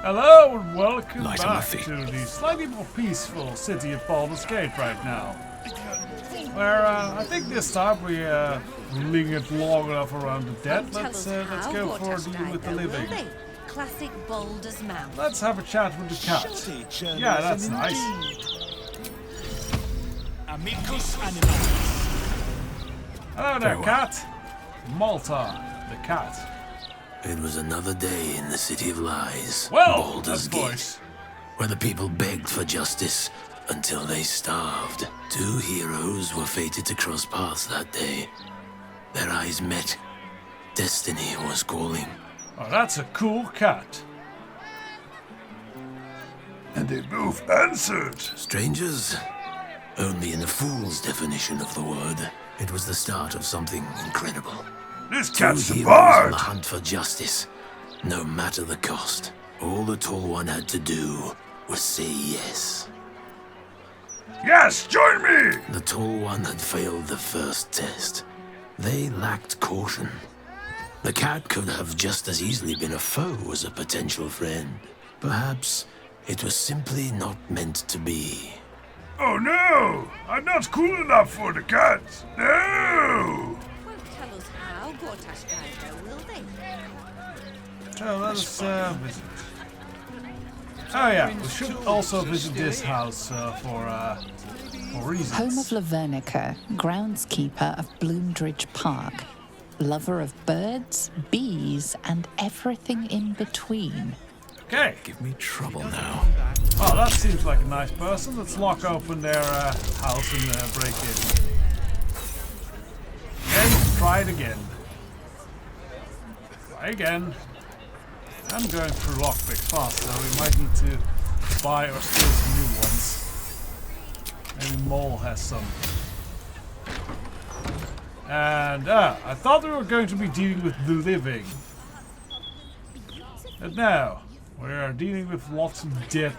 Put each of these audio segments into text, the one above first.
Hello and welcome Light on my back feet. to the slightly more peaceful city of Baldur's Gate right now. Where I think this time we're lingered long enough around the dead. Let's go for a deal with the living. Classic Baldur's Mouth. Let's have a chat with the cat. Yeah, that's nice. Amicus animalis. Hello there, cat. Malta, the cat. It was another day in the City of Lies, Well, Baldur's that Gate, voice. where the people begged for justice until they starved. Two heroes were fated to cross paths that day. Their eyes met. Destiny was calling. Oh, that's a cool cat. And they both answered. Strangers? Only in a fool's definition of the word. It was the start of something incredible. This Two cat's a heroes on bard. the hunt for justice, no matter the cost. All the Tall One had to do was say yes. Yes, join me. The Tall One had failed the first test. They lacked caution. The cat could have just as easily been a foe as a potential friend. Perhaps it was simply not meant to be. Oh no, I'm not cool enough for the cat. No. Won't tell us how, Gortash guys, though, will they? So let us visit. Oh yeah, we should also visit this house for reasons. Home of Lavernica, groundskeeper of Bloomdridge Park, lover of birds, bees, and everything in between. Okay. Give me trouble now. Oh, that seems like a nice person. Let's lock open their house and break in. Okay, try it again. Try again. I'm going through lockpicks fast, so we might need to buy or steal some new ones. Maybe Mole has some. And I thought we were going to be dealing with the living. But no. We are dealing with lots of dead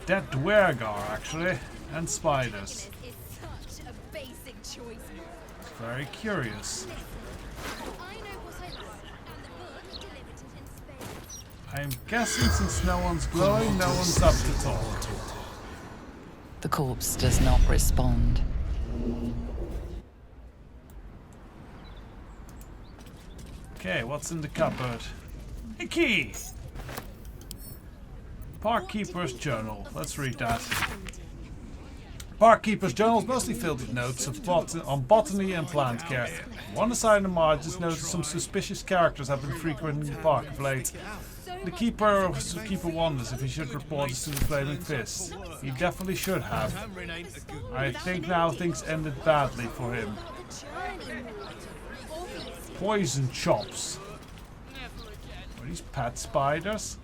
dwergar, actually, and spiders. Very curious. I'm guessing since no one's glowing, no one's up to talk. The corpse does not respond. Okay, what's in the cupboard? A key! Parkkeeper's journal. Let's read that. Parkkeeper's journal is mostly filled with notes on botany and plant care. On one side of the margins notes some suspicious characters have been frequenting the park of late. The keeper wonders if he should report this to the Flaming Fist. He definitely should have. I think now things ended badly for him. Poison chops. Are these pet spiders?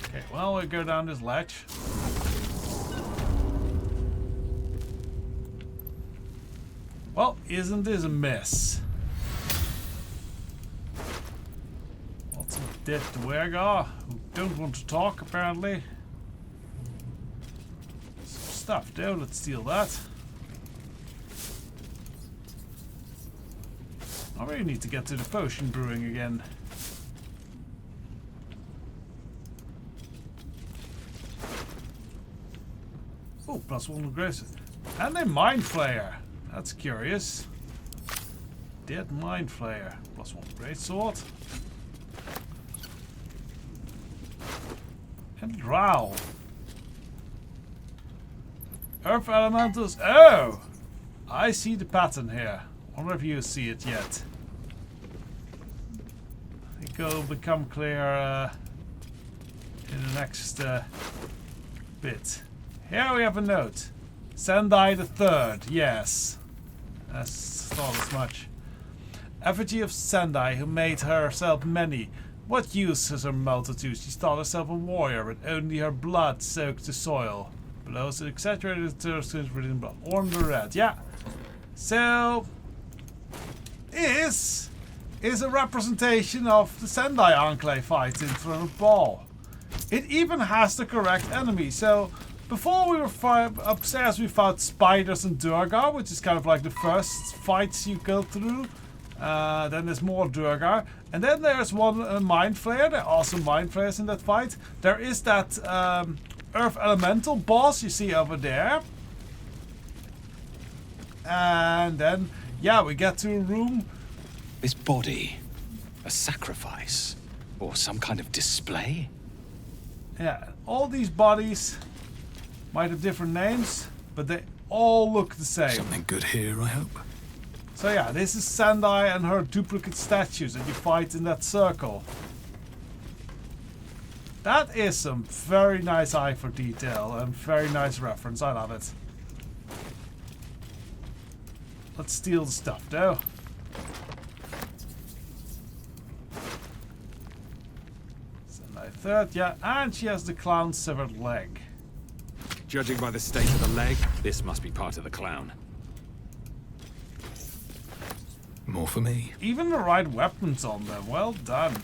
Okay, well, we'll go down this ledge. Well, isn't this a mess? Lots of dead dwergar who don't want to talk, apparently. Some stuff though, let's steal that. I really need to get to the potion brewing again. Oh, +1 aggressive. And a Mind Flayer. That's curious. Dead Mind Flayer. +1 greatsword. And Growl. Earth Elementals. Oh! I see the pattern here. Wonder if you see it yet. I think it'll become clear in the next bit. Here we have a note. Sendai the Third, yes. I thought as much. Effigy of Sendai, who made herself many. What use is her multitude? She thought herself a warrior, but only her blood soaked the soil. Below is exaggerated terms written blood. Orange or red, yeah. So is a representation of the Sendai Enclave fight in front of Ball. It even has the correct enemy. So before we were upstairs, we fought spiders and Durgar, which is kind of like the first fights you go through. Then there's more Durgar. And then there's one Mind Flayer. There are awesome Mind Flayers in that fight. There is that Earth Elemental boss you see over there. And then, yeah, we get to a room. This body, a sacrifice, or some kind of display? Yeah, all these bodies might have different names, but they all look the same. Something good here, I hope. So yeah, this is Sendai and her duplicate statues that you fight in that circle. That is some very nice eye for detail and very nice reference. I love it. Let's steal the stuff though. Sendai third, yeah, and she has the clown's severed leg. Judging by the state of the leg, this must be part of the clown. More for me. Even the right weapons on them, well done.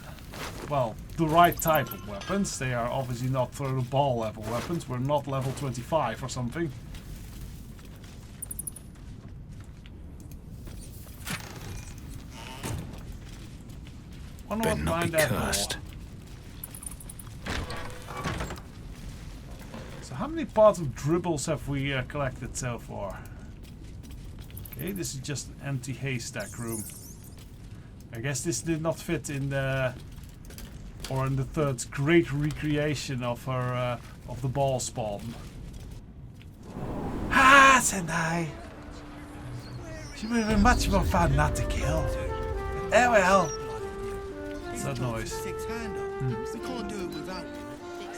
Well, the right type of weapons. They are obviously not throw the ball level weapons. We're not level 25 or something. Wonder Better what not be behind that cursed. door. So how many parts of dribbles have we collected so far? Okay, this is just an empty haystack room. I guess this did not fit in the third great recreation of her of the ball spawn. Ah, Sendai! She would have been much more fun not to kill. Oh well. What's that noise? We can't do it without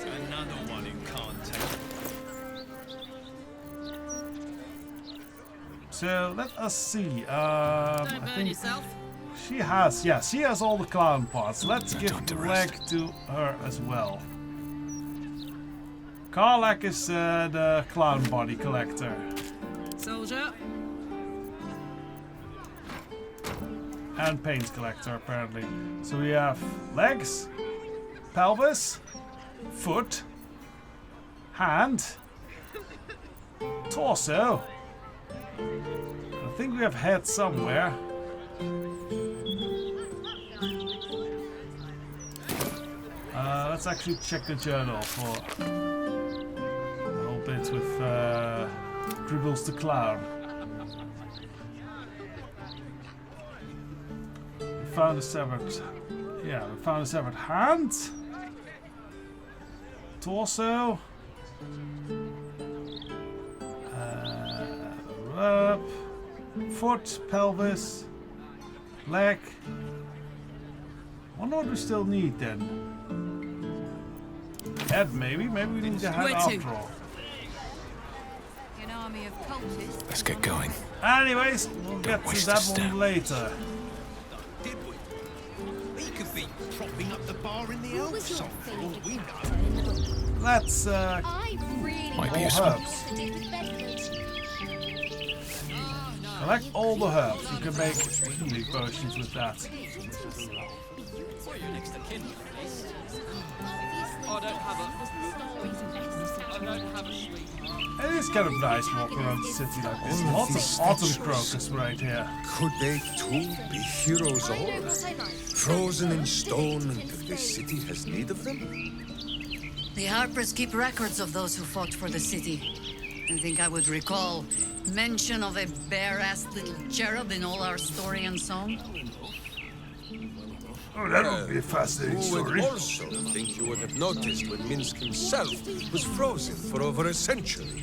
another one who can't take. So let us see. I think she has, yeah, she has all the clown parts. Let's give the leg to her as well. Karlak is the clown body collector. Soldier. And paint collector, apparently. So we have legs, pelvis, foot, hand, torso. I think we have head somewhere. Let's actually check the journal for a whole bit with Dribbles the Clown. We found a severed, yeah, we found a severed hand, torso, foot, pelvis, leg. Wonder what we still need then. Head, maybe. Maybe we need the head after all. An army of cultists. Let's get going. Anyways, we'll get to that one later. Did we? He could be propping up the bar in the elf song for all we know. Let's I really Might be all useful. herbs. Collect all the herbs. You can make healing potions with that. It is kind of nice walking around the city like this. Lots of autumn crocus right here. Could they too be heroes all? Frozen in stone until this city has need of them? The Harpers keep records of those who fought for the city. I think I would recall mention of a bare-assed little cherub in all our story and song. Oh, that would be a fascinating Who would story. also think you would have noticed when Minsk himself was frozen for over a century?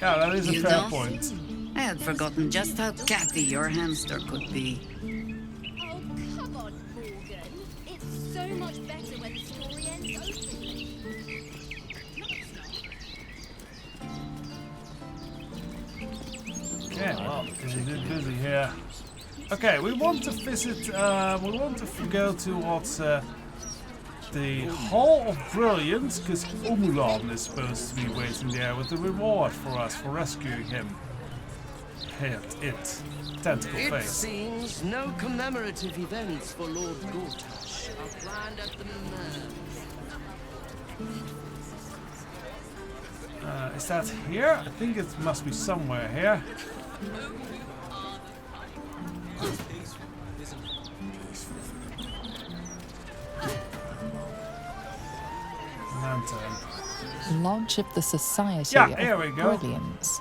Yeah, that is a You fair know? point. I had forgotten just how catty your hamster could be. Oh, come on, Morgan. It's so much better when the story ends openly. Okay, well, it's a bit busy here. Okay, we want to visit, we want to go towards the Hall of Brilliance, because Umulan is supposed to be waiting there with the reward for us for rescuing him. Tentacle It face. seems no commemorative events for Lord Gortash are planned at the Manor. Is that here? I think it must be somewhere here. lantern. Lodge of the Society Yeah, of here we go. Brilliance.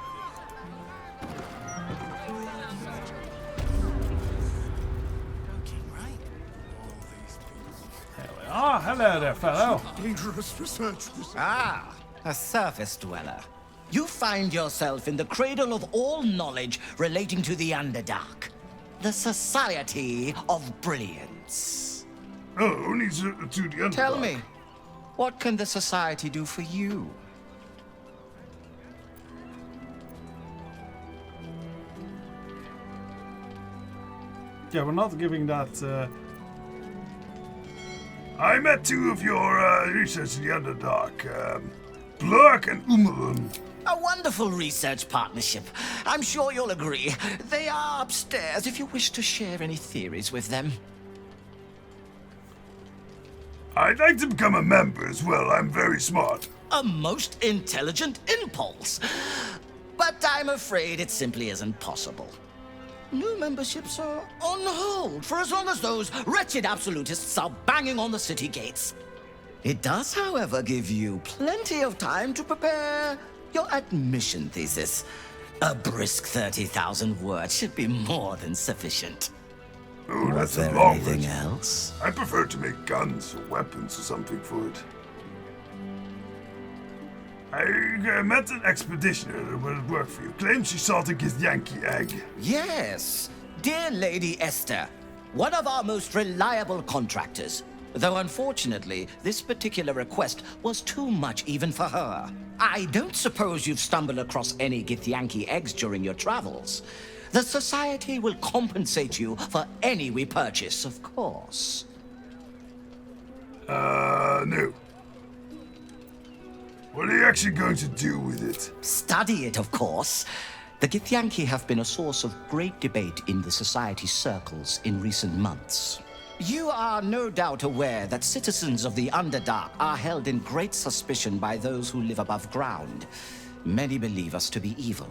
Here we are. Hello there, fellow. Dangerous research. Ah, a surface dweller. You find yourself in the cradle of all knowledge relating to the Underdark. The Society of Brilliance. Oh, only to the Underdark. Tell me, what can the Society do for you? Yeah, we're not giving that. I met two of your research in the Underdark, Blurk and Umerun. A wonderful research partnership. I'm sure you'll agree. They are upstairs if you wish to share any theories with them. I'd like to become a member as well. I'm very smart. A most intelligent impulse. But I'm afraid it simply isn't possible. New memberships are on hold for as long as those wretched absolutists are banging on the city gates. It does, however, give you plenty of time to prepare your admission thesis. A brisk 30,000 words should be more than sufficient. Oh, Was that's a there long anything list. else? I prefer to make guns or weapons or something for it. I met an expeditioner that would work for you. Claims she saw the Githyanki egg. Yes, dear Lady Esther, one of our most reliable contractors. Though unfortunately, this particular request was too much even for her. I don't suppose you've stumbled across any Githyanki eggs during your travels. The Society will compensate you for any we purchase, of course. No. What are you actually going to do with it? Study it, of course. The Githyanki have been a source of great debate in the Society circles in recent months. You are no doubt aware that citizens of the Underdark are held in great suspicion by those who live above ground. Many believe us to be evil.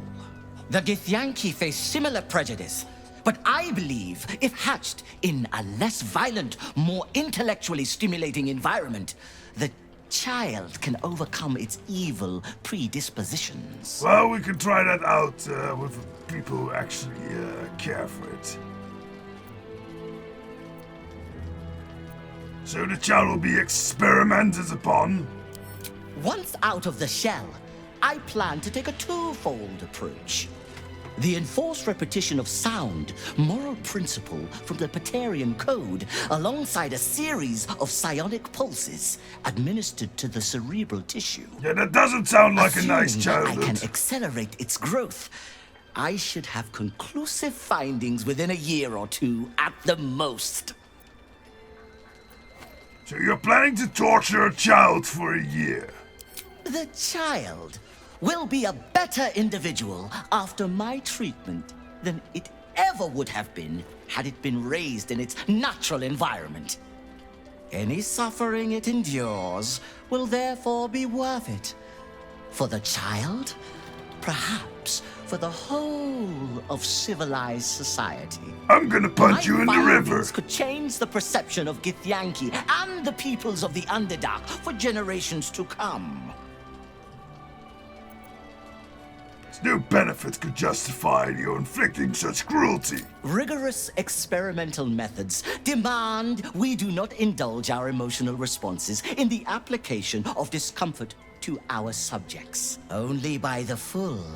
The Githyanki face similar prejudice, but I believe if hatched in a less violent, more intellectually stimulating environment, the child can overcome its evil predispositions. Well, we can try that out with people who actually care for it. So the child will be experimented upon? Once out of the shell, I plan to take a twofold approach. The enforced repetition of sound, moral principle from the Patarian Code, alongside a series of psionic pulses administered to the cerebral tissue. Yeah, that doesn't sound like a nice Assuming childhood. I can accelerate its growth. I should have conclusive findings within a year or two at the most. So you're planning to torture a child for a year? The child will be a better individual after my treatment than it ever would have been had it been raised in its natural environment. Any suffering it endures will therefore be worth it. For the child, perhaps for the whole of civilized society. I'm gonna punch you in the river. Findings could change the perception of Githyanki and the peoples of the Underdark for generations to come. No benefit could justify you inflicting such cruelty. Rigorous experimental methods demand we do not indulge our emotional responses in the application of discomfort to our subjects. Only by the full,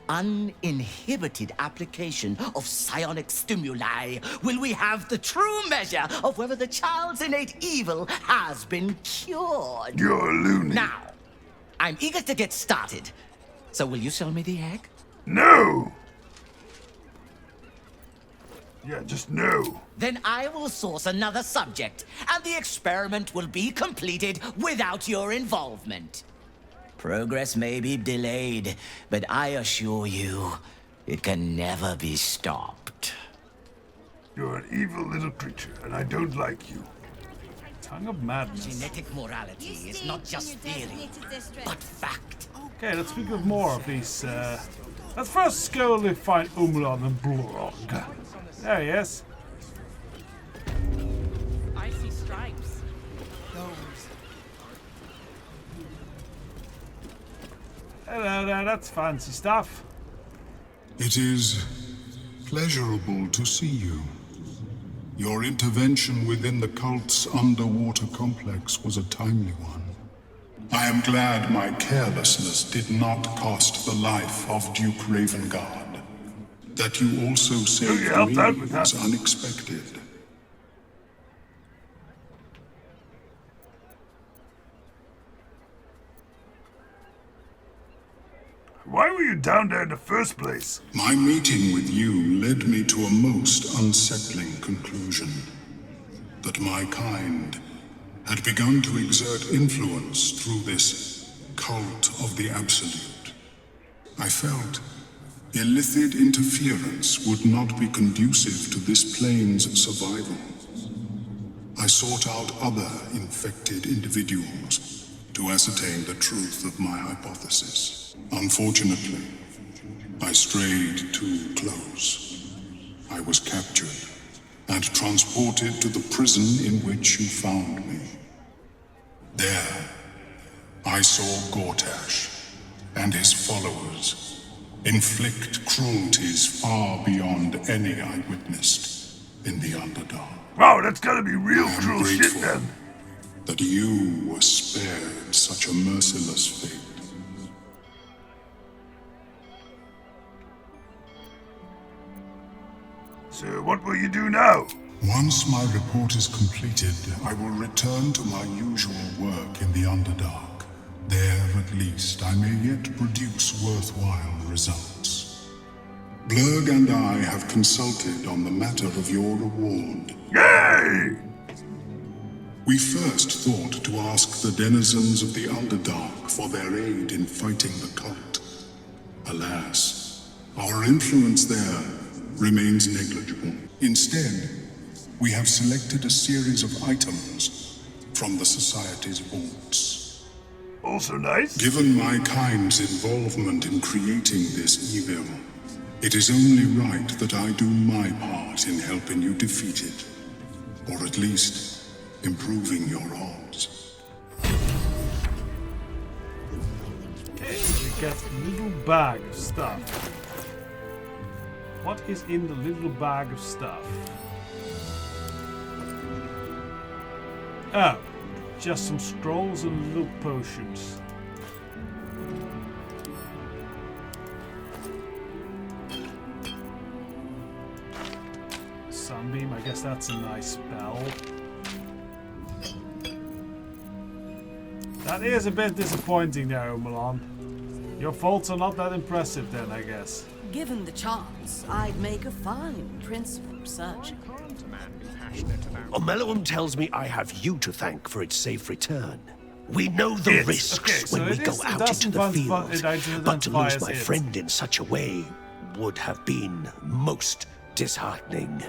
uninhibited application of psionic stimuli will we have the true measure of whether the child's innate evil has been cured. You're a loony. Now, I'm eager to get started. So will you sell me the egg? No! Yeah, just no. Then I will source another subject, and the experiment will be completed without your involvement. Progress may be delayed, but I assure you, it can never be stopped. You're an evil little creature, and I don't like you. Tongue of madness. Genetic morality is not just theory, but fact. Okay, let's speak of more of these. Let's first go find Umlan and Blog. There he is. I see stripes. Hello there, that's fancy stuff. It is pleasurable to see you. Your intervention within the cult's underwater complex was a timely one. I am glad my carelessness did not cost the life of Duke Ravengard. That you also saved me was unexpected. Why were you down there in the first place? My meeting with you led me to a most unsettling conclusion. That my kind had begun to exert influence through this cult of the Absolute. I felt illicit interference would not be conducive to this plane's survival. I sought out other infected individuals to ascertain the truth of my hypothesis. Unfortunately, I strayed too close. I was captured and transported to the prison in which you found me. There, I saw Gortash and his followers inflict cruelties far beyond any I witnessed in the Underdark. Wow, that's gotta be real cruel shit then. That you were spared such a merciless fate. So what will you do now? Once my report is completed, I will return to my usual work in the Underdark. There, at least, I may yet produce worthwhile results. Blurg and I have consulted on the matter of your reward. Yay! We first thought to ask the denizens of the Underdark for their aid in fighting the cult. Alas, our influence there remains negligible. Instead, we have selected a series of items from the Society's vaults. Also nice. Given my kind's involvement in creating this evil, it is only right that I do my part in helping you defeat it. Or at least, improving your odds. Okay, we get a little bag of stuff. What is in the little bag of stuff? Oh, just some scrolls and little potions. Sunbeam, I guess that's a nice spell. That is a bit disappointing there, Milan. Your faults are not that impressive then, I guess. Given the chance, I'd make a fine principal surgeon. Omeluum tells me I have you to thank for its safe return. We know the risks when we go out into the field, but to lose my friend in such a way would have been most disheartening.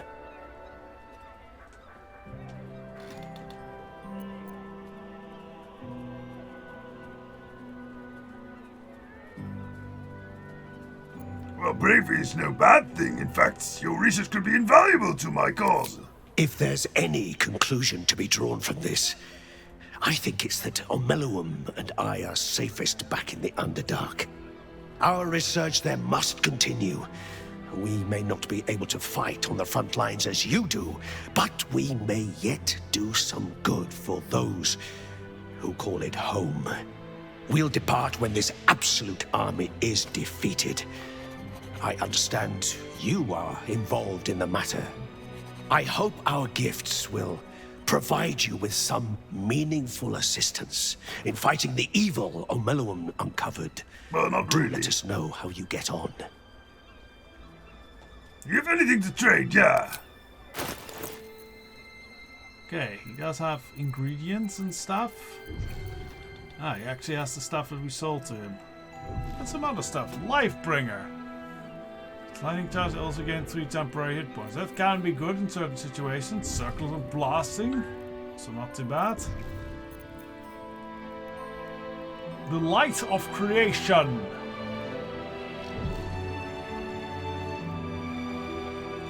Well, bravery is no bad thing. In fact, your research could be invaluable to my cause. If there's any conclusion to be drawn from this, I think it's that Omeluum and I are safest back in the Underdark. Our research there must continue. We may not be able to fight on the front lines as you do, but we may yet do some good for those who call it home. We'll depart when this absolute army is defeated. I understand you are involved in the matter. I hope our gifts will provide you with some meaningful assistance in fighting the evil Omeluum uncovered. Well, not really. Do let us know how you get on. You have anything to trade, yeah? Okay, he does have ingredients and stuff. Ah, he actually has the stuff that we sold to him. And some other stuff. Lifebringer. Lightning charge also gain 3 temporary hit points. That can be good in certain situations. Circles and blasting. So not too bad. The light of creation.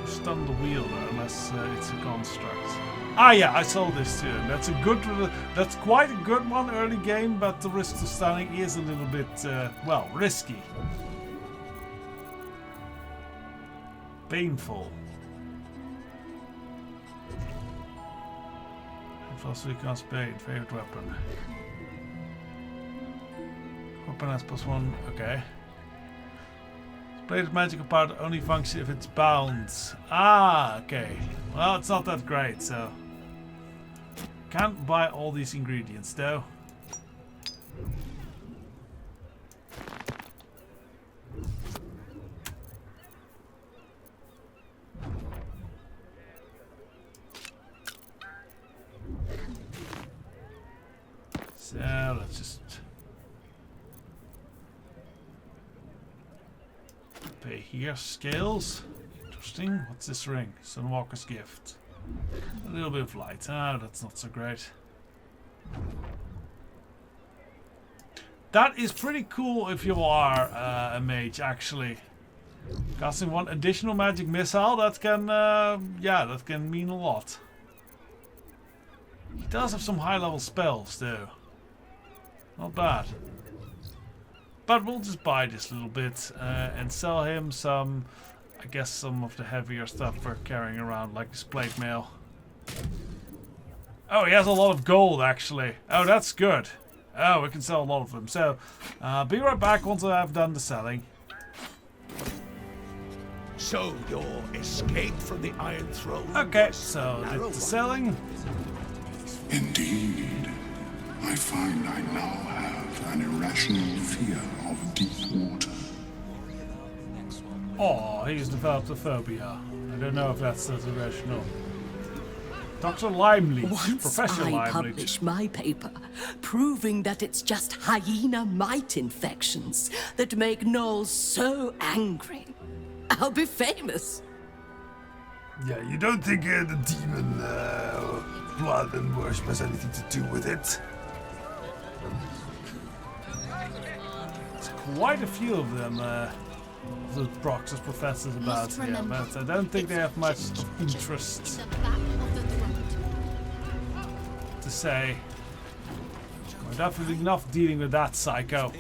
Stun the wheel though, unless it's a construct. Ah, yeah, I saw this too. That's quite a good one early game, but the risk to stunning is a little bit, well, risky. Painful. Plus we can spade, favorite weapon. Weapon has +1, okay. Bladed magical part only function if it's bound. Ah, okay. Well, it's not that great, so. Can't buy all these ingredients though. So let's just pay here. Scales. Interesting. What's this ring? Sunwalker's gift. A little bit of light. Ah, that's not so great. That is pretty cool if you are a mage, actually. Casting one additional magic missile, that can, yeah, that can mean a lot. He does have some high-level spells, though. Not bad. But we'll just buy this little bit and sell him some, I guess, some of the heavier stuff we're carrying around, like this plate mail. Oh, he has a lot of gold, actually. Oh, that's good. Oh, we can sell a lot of them. So, be right back once I have done the selling. So, your escape from the Iron Throne. Okay, so did the selling. Indeed. I find I now have an irrational fear of deep water. Oh, he's developed a phobia. I don't know if that's irrational. Dr. Limeleech, Once Professor I Limeleech. publish my paper proving that it's just hyena mite infections that make gnolls so angry, I'll be famous. Yeah, you don't think the demon blood and worship has anything to do with it? There's quite a few of them, the Brox as professors about here, but I don't think they have much of interest to say. We're definitely not dealing with that psycho.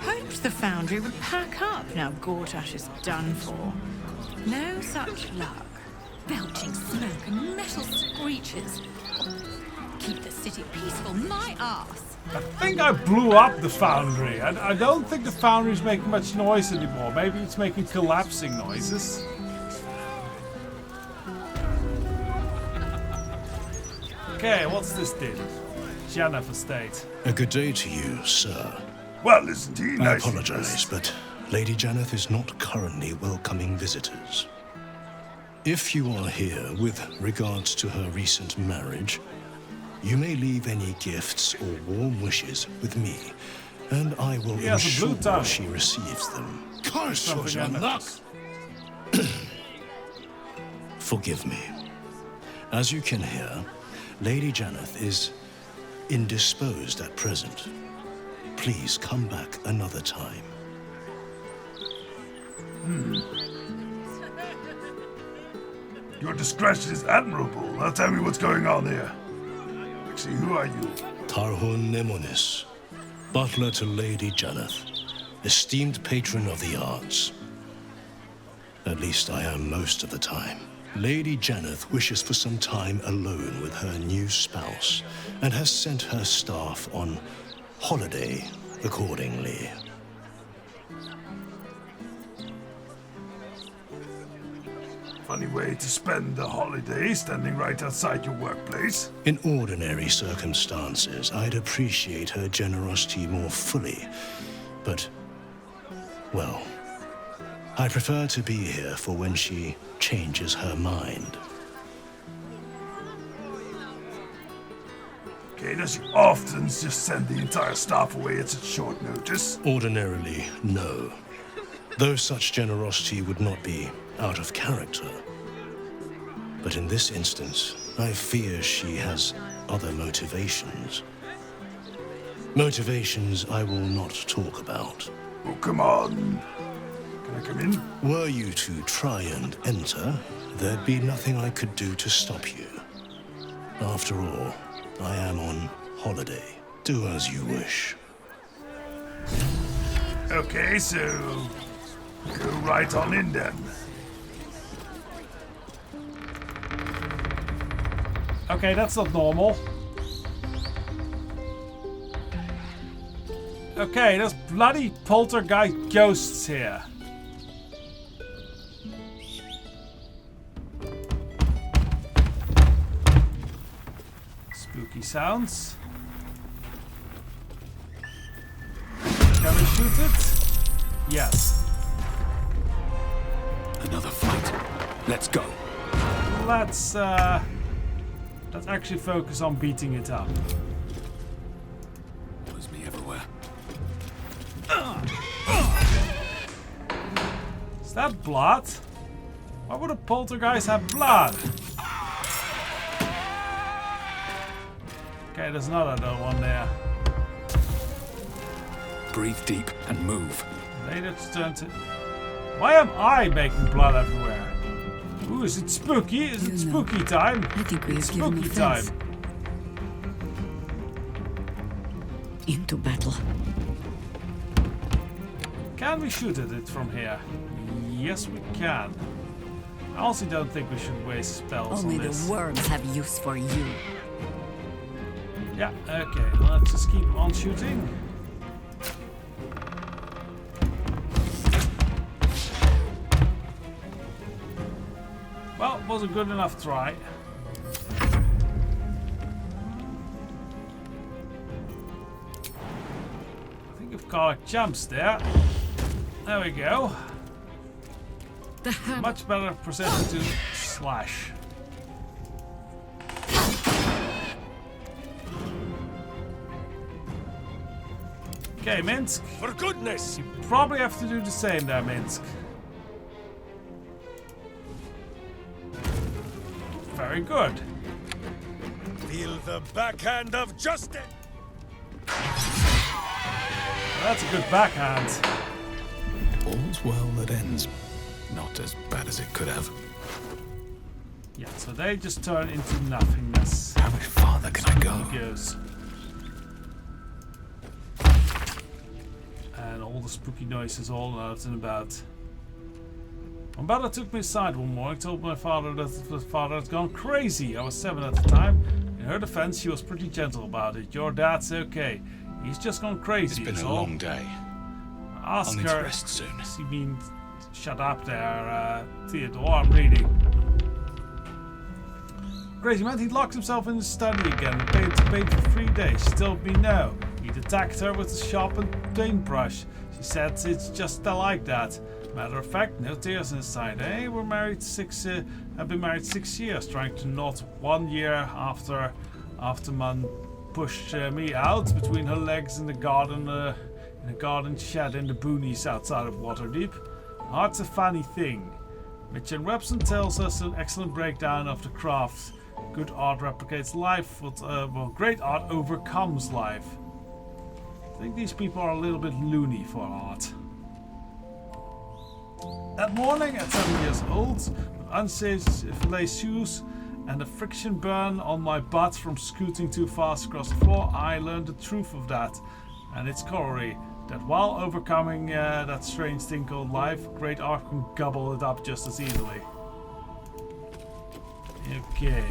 Hoped the foundry would pack up now Gortash is done for. No such luck. Belching smoke and metal screeches. Keep the city peaceful, my arse. I think I blew up the foundry. I don't think the foundry's making much noise anymore. Maybe it's making collapsing noises. Okay, what's this then? Janeth Estate. A good day to you, sir. Well, isn't he I nice? apologize, but Lady Janeth is not currently welcoming visitors. If you are here with regards to her recent marriage, you may leave any gifts or warm wishes with me, and I will ensure she receives them. Curse your luck! Forgive me. As you can hear, Lady Janeth is indisposed at present. Please come back another time. Your discretion is admirable. Now tell me what's going on here. Actually, who are you? Tarhun Nemonis, butler to Lady Janeth, esteemed patron of the arts. At least I am most of the time. Lady Janeth wishes for some time alone with her new spouse, and has sent her staff on holiday accordingly. Funny way to spend the holiday, standing right outside your workplace. In ordinary circumstances, I'd appreciate her generosity more fully, but, well, I prefer to be here for when she changes her mind. Okay, does she often just send the entire staff away at such short notice? Ordinarily, no. Though such generosity would not be out of character. But in this instance, I fear she has other motivations. Motivations I will not talk about. Oh, come on. Can I come in? Were you to try and enter, there'd be nothing I could do to stop you. After all, I am on holiday. Do as you wish. Okay, so go right on in then. Okay, that's not normal. Okay, there's bloody poltergeist ghosts here. Spooky sounds. Can we shoot it? Yes. Another fight. Let's go. Let's actually focus on beating it up. Follows me everywhere. Is that blood? Why would a poltergeist have blood? Okay, there's another one there. Breathe deep and move. They just turned to... Why am I making blood everywhere? Ooh, is it spooky? Is it spooky time? I think we It's have given spooky time. offense. Into battle. Can we shoot at it from here? Yes, we can. I also don't think we should waste spells Only on this. the worms have use for you. Yeah, okay. Let's just keep on shooting. Well, it was a good enough try. I think I've got a jumps there. There we go. Much better precision to slash. Okay, Minsk. For goodness! You probably have to do the same there, Minsk. Very good. Feel the backhand of justice! That's a good backhand. All's well that ends. Not as bad as it could have. Yeah, so they just turn into nothingness. How much farther can I go? Goes. And all the spooky noises all out and about. My brother took me aside one morning, told my father that his father had gone crazy. I was 7 at the time. In her defense, she was pretty gentle about it. Your dad's okay. He's just gone crazy. It's been a long day. Ask I'll need to her. rest soon. You mean, shut up there, Teodor. I'm reading. Crazy man, he locked himself in the study again and paid for 3 days. She told me no. He'd attacked her with a sharpened paintbrush. She said it's just like that. Matter of fact, no tears inside. Eh? We're married have been married 6 years, trying to not 1 year after Mum pushed me out between her legs in the garden, in a garden shed in the boonies outside of Waterdeep. Heart's a funny thing. Mitchell Webson tells us an excellent breakdown of the craft. Good art replicates life, well, great art overcomes life. I think these people are a little bit loony for art. That morning, at 7 years old, with unsafe lace shoes and a friction burn on my butt from scooting too fast across the floor, I learned the truth of that and its corollary. That while overcoming that strange thing called life, great art can gobble it up just as easily. Okay.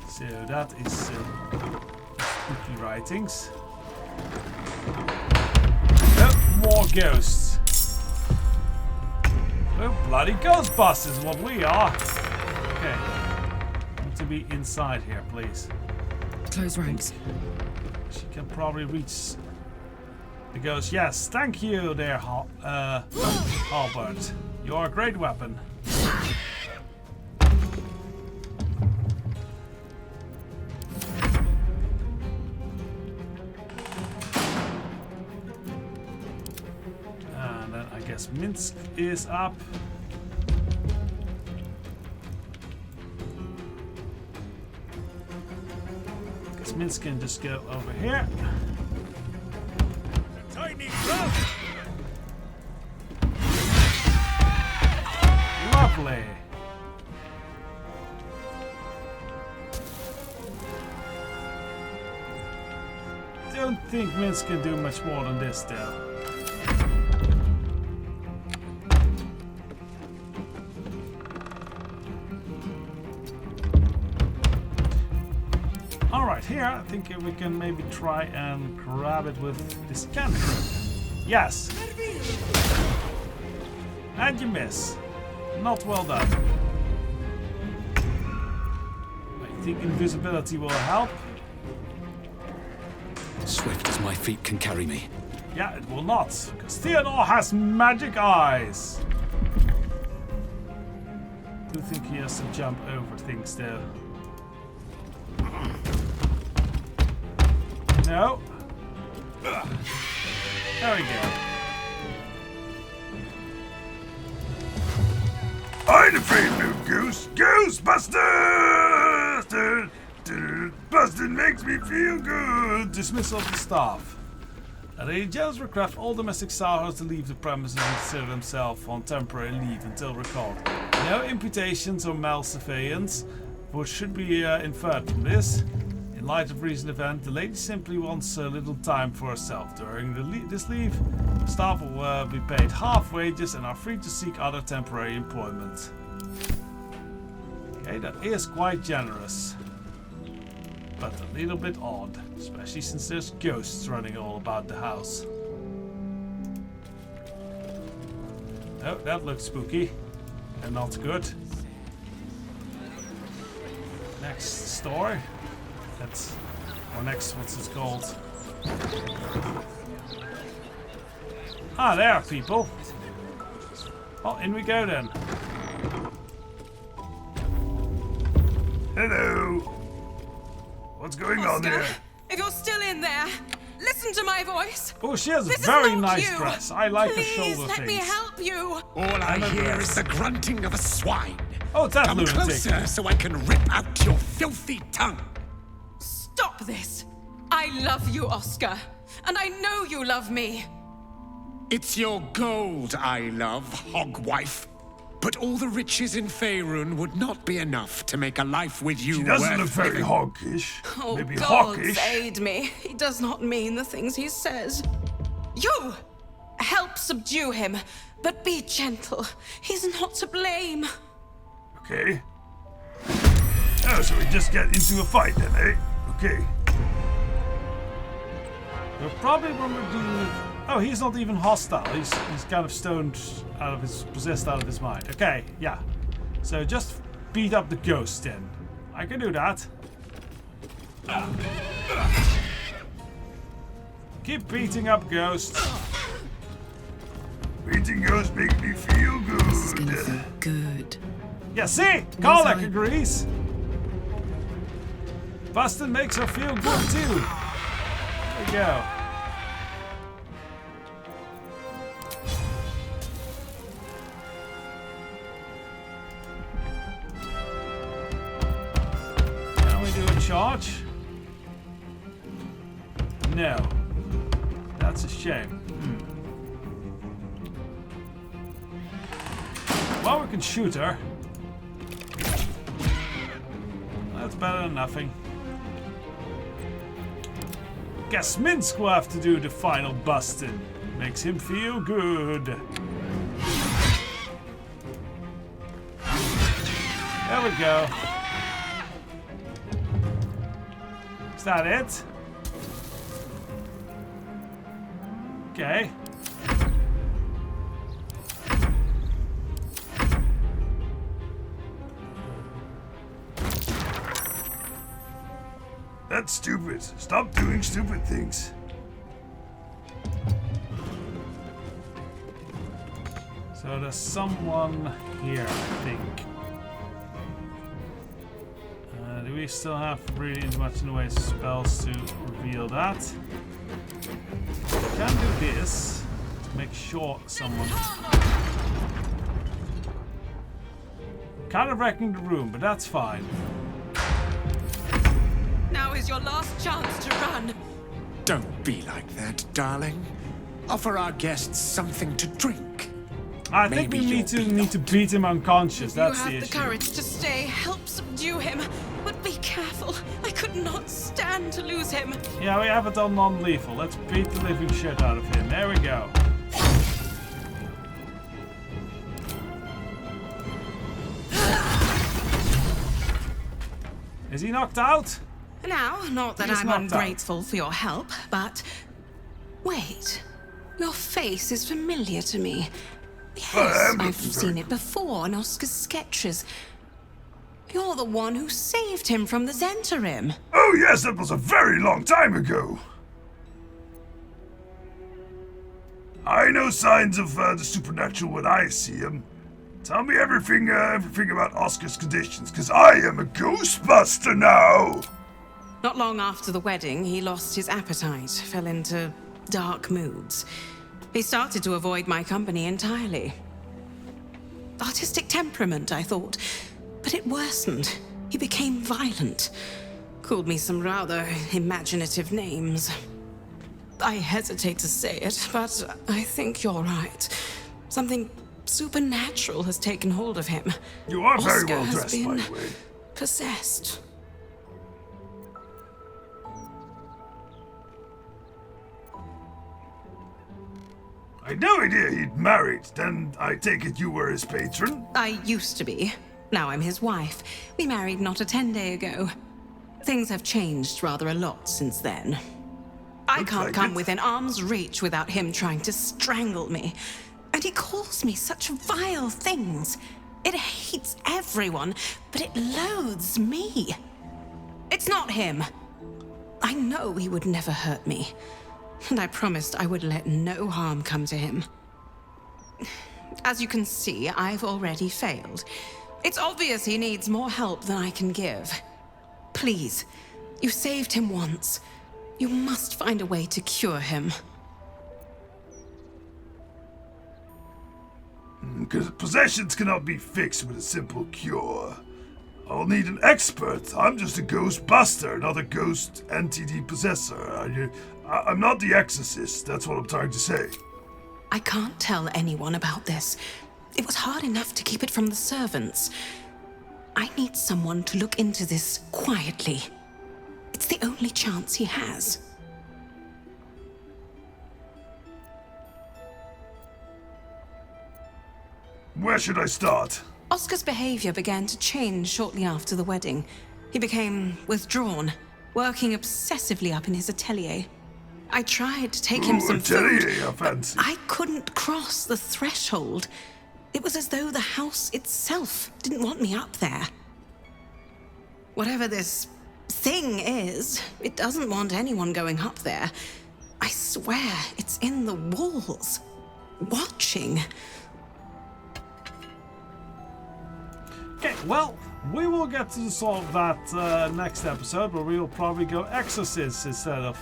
So that is spooky writings. Oh, more ghosts. Oh, bloody Ghostbusters, what we are. Okay. I need to be inside here, please. Close ranks. She can probably reach the ghost. Yes, thank you there, Albert. You're a great weapon. And then I guess Minsk is up. Guess Minsk can just go over here. Tiny craft! Lovely. Don't think Minsk can do much more than this, though. Alright, here I think we can maybe try and grab it with this cantrip. Yes! And you miss. Not well done. I think invisibility will help. Swift as my feet can carry me. Yeah, it will not, because Teodor has magic eyes. I do think he has to jump over things though. No. There we go. I ain't afraid of no ghost. Ghostbusters! Busting makes me feel good. Dismissal of the staff. Lady Janeth requests all domestic servants to leave the premises and consider themselves on temporary leave until recalled. No imputations or malsurveillance, which should be inferred from this. In light of recent event, the lady simply wants a little time for herself. During this leave, staff will be paid half wages and are free to seek other temporary employment. Okay, that is quite generous. But a little bit odd, especially since there's ghosts running all about the house. Oh, that looks spooky and not good. Next store. That's, or next, what's it called? Ah, there are people. Oh, in we go then. Hello. What's going on here? If you're still in there, listen to my voice. Oh, she has a This very is not nice you. dress. I like her Please shoulder let me things. help you. All I hear is the grunting of a swine. Oh, it's that Come lunatic. closer so I can rip out your filthy tongue. Stop this. I love you, Oscar. And I know you love me. It's your gold I love, hogwife. But all the riches in Faerun would not be enough to make a life with you She doesn't worth look very living. hawkish. Oh, Maybe God hawkish. aid me. He does not mean the things he says. You! Help subdue him, but be gentle. He's not to blame. Okay. Oh, so we just get into a fight then, eh? Okay. We're probably when we're doing. Oh, he's not even hostile. He's kind of stoned out of his, possessed out of his mind. Okay, yeah. So just beat up the ghost then. I can do that. Keep beating up ghosts. Beating ghosts make me feel good. This is gonna feel good. Yeah, see? Karlach agrees. Bustin makes her feel good too. There we go. Can we do a charge? No. That's a shame. Well, we can shoot her. That's better than nothing. Guess Minsk will have to do the final busting. Makes him feel good. There we go. Is that it? Okay. That's stupid. Stop doing stupid things. So there's someone here, I think. Do we still have really much in the way of spells to reveal that? We can do this to make sure someone. Kind of wrecking the room, but that's fine. Now is your last chance to run. Don't be like that, darling. Offer our guests something to drink. I think we need to beat him unconscious. That's you the have issue. the courage to stay, help subdue him. But be careful. I could not stand to lose him. Yeah, we have it on non-lethal. Let's beat the living shit out of him. There we go. Is he knocked out? Now, not that He's I'm knocked out. ungrateful for your help, but... Wait. Your face is familiar to me. Yes, I've seen it before in Oscar's sketches. You're the one who saved him from the Zentarim. Oh yes, that was a very long time ago. I know signs of the supernatural when I see them. Tell me everything about Oscar's conditions, because I am a Ghostbuster now! Not long after the wedding, he lost his appetite, fell into dark moods. He started to avoid my company entirely. Artistic temperament, I thought, but it worsened. He became violent. Called me some rather imaginative names. I hesitate to say it, but I think you're right. Something supernatural has taken hold of him. You are very Oscar well has dressed, by been the way. possessed. I had no idea he'd married. Then I take it you were his patron? I used to be. Now I'm his wife. We married not a 10-day ago. Things have changed rather a lot since then. I can't come within arm's reach without him trying to strangle me. And he calls me such vile things. It hates everyone, but it loathes me. It's not him. I know he would never hurt me. And I promised I would let no harm come to him. As you can see, I've already failed. It's obvious he needs more help than I can give. Please, you saved him once. You must find a way to cure him. Because possessions cannot be fixed with a simple cure. I'll need an expert. I'm just a Ghostbuster, not a ghost entity possessor. I'm not the exorcist, that's what I'm trying to say. I can't tell anyone about this. It was hard enough to keep it from the servants. I need someone to look into this quietly. It's the only chance he has. Where should I start? Oscar's behavior began to change shortly after the wedding. He became withdrawn, working obsessively up in his atelier. I tried to take him some food, but I couldn't cross the threshold. It was as though the house itself didn't want me up there. Whatever this thing is, it doesn't want anyone going up there. I swear it's in the walls, watching. Okay, well, we will get to solve that next episode, where we will probably go Exorcist instead of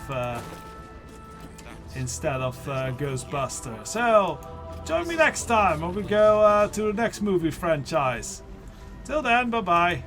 Ghostbuster. So, join me next time when we go to the next movie franchise. Till then, bye-bye.